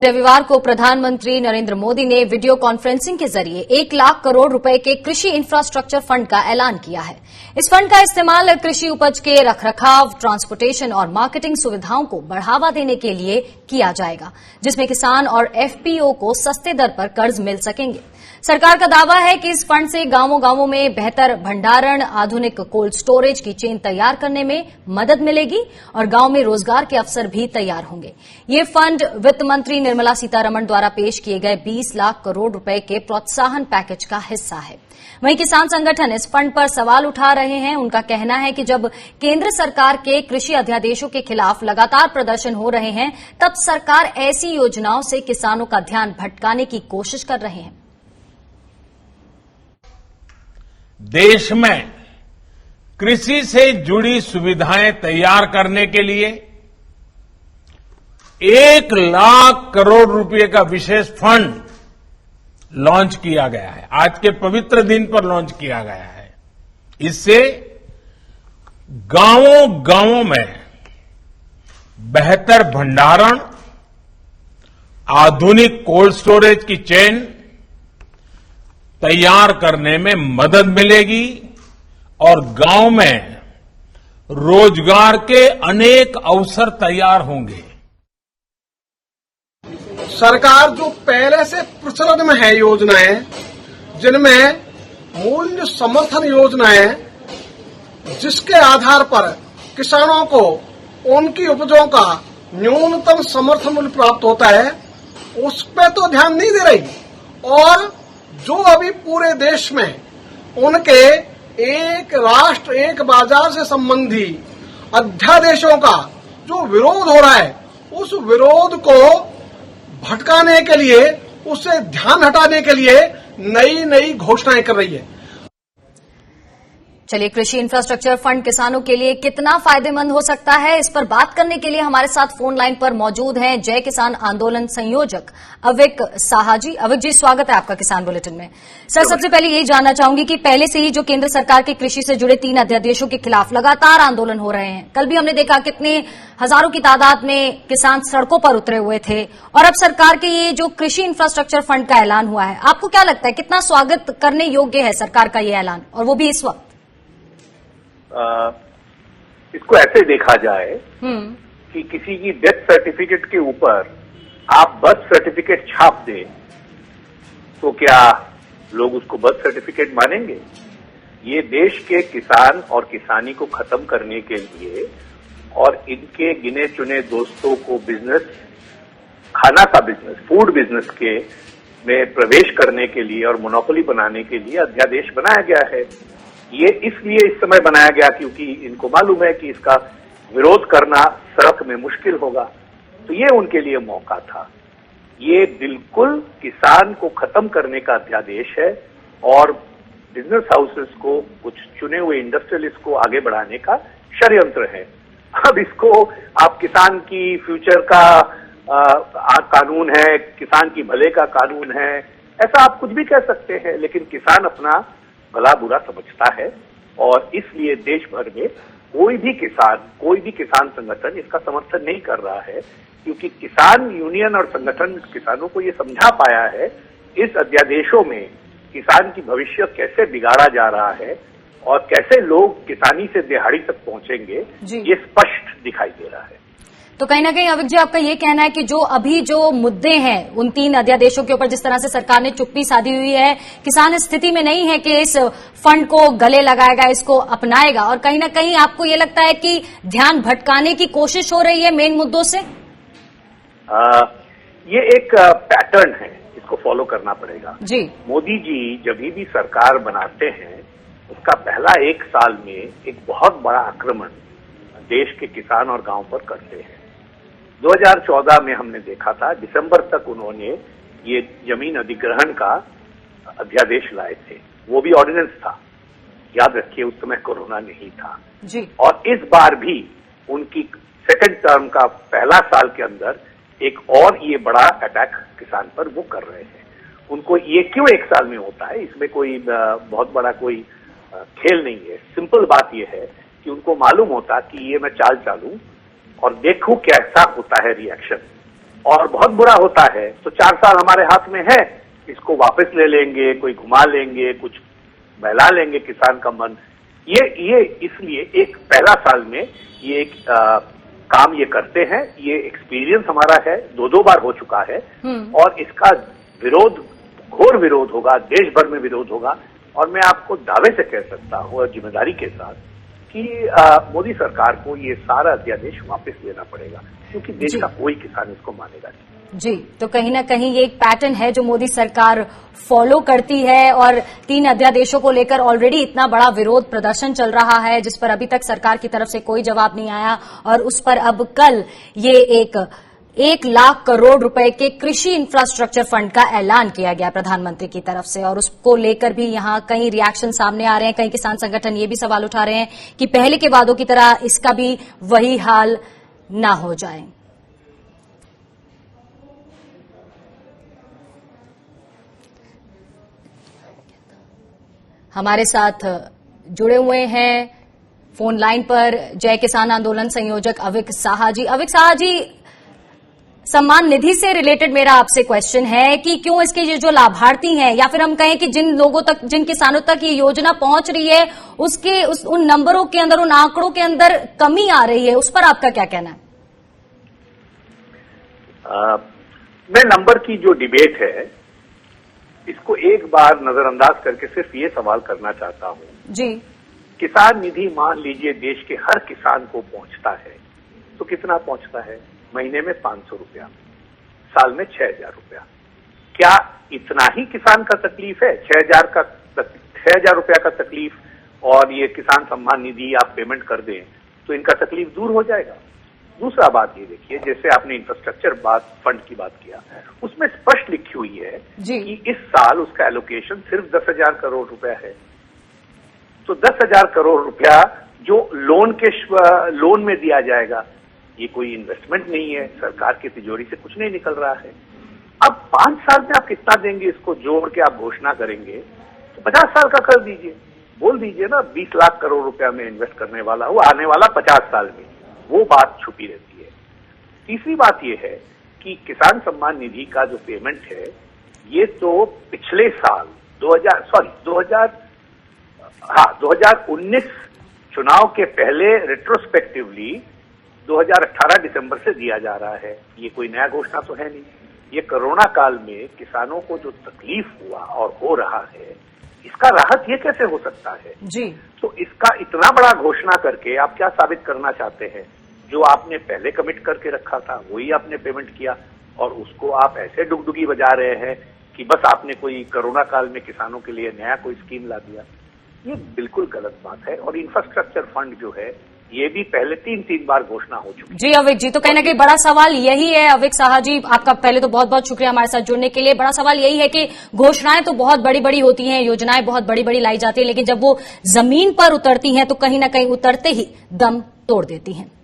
रविवार को प्रधानमंत्री नरेंद्र मोदी ने वीडियो कॉन्फ्रेंसिंग के जरिए 1 लाख करोड़ रुपए के कृषि इंफ्रास्ट्रक्चर फंड का ऐलान किया है। इस फंड का इस्तेमाल कृषि उपज के रखरखाव, ट्रांसपोर्टेशन और मार्केटिंग सुविधाओं को बढ़ावा देने के लिए किया जाएगा, जिसमें किसान और एफपीओ को सस्ते दर पर कर्ज मिल सकेंगे। सरकार का दावा है कि इस फंड से गांवों-गांवों में बेहतर भंडारण, आधुनिक कोल्ड स्टोरेज की चेन तैयार करने में मदद मिलेगी और गांव में रोजगार के अवसर भी तैयार होंगे। ये फंड वित्त मंत्री निर्मला सीतारमण द्वारा पेश किए गए 20 लाख करोड़ रुपए के प्रोत्साहन पैकेज का हिस्सा है। वहीं किसान संगठन इस फंड पर सवाल उठा रहे हैं। उनका कहना है कि जब केंद्र सरकार के कृषि अध्यादेशों के खिलाफ लगातार प्रदर्शन हो रहे हैं, तब सरकार ऐसी योजनाओं से किसानों का ध्यान भटकाने की कोशिश कर रहे हैं। देश में कृषि से जुड़ी सुविधाएं तैयार करने के लिए 1 लाख करोड़ रुपए का विशेष फंड लॉन्च किया गया है। आज के पवित्र दिन पर लॉन्च किया गया है। इससे गांवों में बेहतर भंडारण, आधुनिक कोल्ड स्टोरेज की चेन तैयार करने में मदद मिलेगी और गांव में रोजगार के अनेक अवसर तैयार होंगे। सरकार जो पहले से प्रचलन में है योजनाएं, जिनमें मूल्य समर्थन योजनाएं, जिसके आधार पर किसानों को उनकी उपजों का न्यूनतम समर्थन मूल्य प्राप्त होता है, उस पर तो ध्यान नहीं दे रही। और जो अभी पूरे देश में उनके एक राष्ट्र एक बाजार से संबंधी अध्यादेशों का जो विरोध हो रहा है, उस विरोध को भटकाने के लिए, उससे ध्यान हटाने के लिए नई नई घोषणाएं कर रही है। चलिए, कृषि इंफ्रास्ट्रक्चर फंड किसानों के लिए कितना फायदेमंद हो सकता है, इस पर बात करने के लिए हमारे साथ फोन लाइन पर मौजूद हैं जय किसान आंदोलन संयोजक अविक साहा जी। अविक जी, स्वागत है आपका किसान बुलेटिन में। सर, सबसे पहले यही जानना चाहूंगी कि पहले से ही जो केंद्र सरकार के कृषि से जुड़े 3 अध्यादेशों के खिलाफ लगातार आंदोलन हो रहे हैं। कल भी हमने देखा कितने हजारों की तादाद में किसान सड़कों पर उतरे हुए थे, और अब सरकार के ये जो कृषि इंफ्रास्ट्रक्चर फंड का ऐलान हुआ है, आपको क्या लगता है कितना स्वागत करने योग्य है सरकार का ये ऐलान, और वो भी इस वक्त? इसको ऐसे देखा जाए कि किसी की डेथ सर्टिफिकेट के ऊपर आप बर्थ सर्टिफिकेट छाप दें तो क्या लोग उसको बर्थ सर्टिफिकेट मानेंगे? ये देश के किसान और किसानी को खत्म करने के लिए और इनके गिने चुने दोस्तों को बिजनेस, खाना का बिजनेस, फूड बिजनेस के में प्रवेश करने के लिए और मोनोपोली बनाने के लिए अध्यादेश बनाया गया है। ये इसलिए इस समय बनाया गया क्योंकि इनको मालूम है कि इसका विरोध करना सड़क में मुश्किल होगा, तो ये उनके लिए मौका था। ये बिल्कुल किसान को खत्म करने का अध्यादेश है और बिजनेस हाउसेस को, कुछ चुने हुए इंडस्ट्रियलिस्ट को आगे बढ़ाने का षड्यंत्र है। अब इसको आप किसान की फ्यूचर का कानून है, किसान की भले का कानून है, ऐसा आप कुछ भी कह सकते हैं, लेकिन किसान अपना भला बुरा समझता है और इसलिए देश भर में कोई भी किसान संगठन इसका समर्थन नहीं कर रहा है, क्योंकि किसान यूनियन और संगठन किसानों को ये समझा पाया है इस अध्यादेशों में किसान की भविष्य कैसे बिगाड़ा जा रहा है और कैसे लोग किसानी से दिहाड़ी तक पहुंचेंगे, ये स्पष्ट दिखाई दे रहा है। तो कहीं ना कहीं अविक जी, आपका ये कहना है कि जो मुद्दे हैं उन 3 अध्यादेशों के ऊपर जिस तरह से सरकार ने चुप्पी साधी हुई है, किसान इस स्थिति में नहीं है कि इस फंड को गले लगाएगा, इसको अपनाएगा, और कहीं ना कहीं आपको ये लगता है कि ध्यान भटकाने की कोशिश हो रही है मेन मुद्दों से? ये एक पैटर्न है, इसको फॉलो करना पड़ेगा जी। मोदी जी जब भी सरकार बनाते हैं, उसका पहला 1 साल में एक बहुत बड़ा आक्रमण देश के किसान और गांव पर करते हैं। 2014 में हमने देखा था, दिसंबर तक उन्होंने ये जमीन अधिग्रहण का अध्यादेश लाए थे, वो भी ऑर्डिनेंस था, याद रखिए उस समय कोरोना नहीं था जी। और इस बार भी उनकी सेकंड टर्म का पहला साल के अंदर एक और ये बड़ा अटैक किसान पर वो कर रहे हैं। उनको ये क्यों 1 साल में होता है, इसमें कोई बहुत बड़ा कोई खेल नहीं है। सिंपल बात ये है कि उनको मालूम होता कि ये मैं चाल चालूं और देखूं कैसा होता है रिएक्शन, और बहुत बुरा होता है तो 4 साल हमारे हाथ में है, इसको वापस ले लेंगे, कोई घुमा लेंगे, कुछ बहला लेंगे किसान का मन। ये इसलिए एक पहला साल में ये एक काम ये करते हैं, ये एक्सपीरियंस हमारा है, 2 बार हो चुका है और इसका विरोध, घोर विरोध होगा, देश भर में विरोध होगा। और मैं आपको दावे से कह सकता हूं और जिम्मेदारी के साथ कि मोदी सरकार को ये सारा अध्यादेश वापस लेना पड़ेगा, क्योंकि देश का कोई किसान इसको मानेगा नहीं। जी, तो कहीं ना कहीं ये एक पैटर्न है जो मोदी सरकार फॉलो करती है और 3 अध्यादेशों को लेकर ऑलरेडी इतना बड़ा विरोध प्रदर्शन चल रहा है जिस पर अभी तक सरकार की तरफ से कोई जवाब नहीं आया और उस पर अब कल ये 1 लाख करोड़ रुपए के कृषि इंफ्रास्ट्रक्चर फंड का ऐलान किया गया प्रधानमंत्री की तरफ से और उसको लेकर भी यहां कई रिएक्शन सामने आ रहे हैं। कई किसान संगठन ये भी सवाल उठा रहे हैं कि पहले के वादों की तरह इसका भी वही हाल ना हो जाए। हमारे साथ जुड़े हुए हैं फोन लाइन पर जय किसान आंदोलन संयोजक अविक साहा जी। अविक साहा जी, सम्मान निधि से रिलेटेड मेरा आपसे क्वेश्चन है कि क्यों इसके ये जो लाभार्थी हैं या फिर हम कहें कि जिन लोगों तक, जिन किसानों तक ये योजना पहुंच रही है उन नंबरों के अंदर, उन आंकड़ों के अंदर कमी आ रही है, उस पर आपका क्या कहना है? मैं नंबर की जो डिबेट है इसको एक बार नजरअंदाज करके सिर्फ ये सवाल करना चाहता हूं जी। किसान निधि मान लीजिए देश के हर किसान को पहुंचता है तो कितना पहुंचता है? महीने में 500 रुपया, साल में 6,000 रुपया। क्या इतना ही किसान का तकलीफ है? 6,000 रुपया का तकलीफ और ये किसान सम्मान निधि आप पेमेंट कर दें तो इनका तकलीफ दूर हो जाएगा। दूसरा बात ये देखिए, जैसे आपने इंफ्रास्ट्रक्चर फंड की बात किया, उसमें स्पष्ट लिखी हुई है कि इस साल उसका एलोकेशन सिर्फ 10,000 करोड़ रुपया है। तो 10,000 करोड़ रुपया जो लोन में दिया जाएगा, ये कोई इन्वेस्टमेंट नहीं है, सरकार की तिजोरी से कुछ नहीं निकल रहा है। अब 5 साल में आप कितना देंगे, इसको जोड़ के आप घोषणा करेंगे तो 50 साल का कर दीजिए, बोल दीजिए ना 20 लाख करोड़ रुपया में इन्वेस्ट करने वाला हूं आने वाला 50 साल में, वो बात छुपी रहती है। तीसरी बात यह है कि किसान सम्मान निधि का जो पेमेंट है ये तो पिछले साल 2019 चुनाव के पहले रेट्रोस्पेक्टिवली 2018 दिसंबर से दिया जा रहा है। ये कोई नया घोषणा तो है नहीं। ये कोरोना काल में किसानों को जो तकलीफ हुआ और हो रहा है, इसका राहत ये कैसे हो सकता है जी? तो इसका इतना बड़ा घोषणा करके आप क्या साबित करना चाहते हैं? जो आपने पहले कमिट करके रखा था वही आपने पेमेंट किया और उसको आप ऐसे डुगडुगी बजा रहे हैं कि बस आपने कोई कोरोना काल में किसानों के लिए नया कोई स्कीम ला दिया। ये बिल्कुल गलत बात है। और इंफ्रास्ट्रक्चर फंड जो है ये भी पहले 3 बार घोषणा हो चुकी है। जी अविक जी, तो कहीं ना कहीं बड़ा सवाल यही है। अविक साहा जी, आपका पहले तो बहुत बहुत शुक्रिया हमारे साथ जुड़ने के लिए। बड़ा सवाल यही है कि घोषणाएं तो बहुत बड़ी बड़ी होती हैं, योजनाएं बहुत बड़ी बड़ी लाई जाती है, लेकिन जब वो जमीन पर उतरती हैं तो कहीं ना कहीं उतरते ही दम तोड़ देती हैं।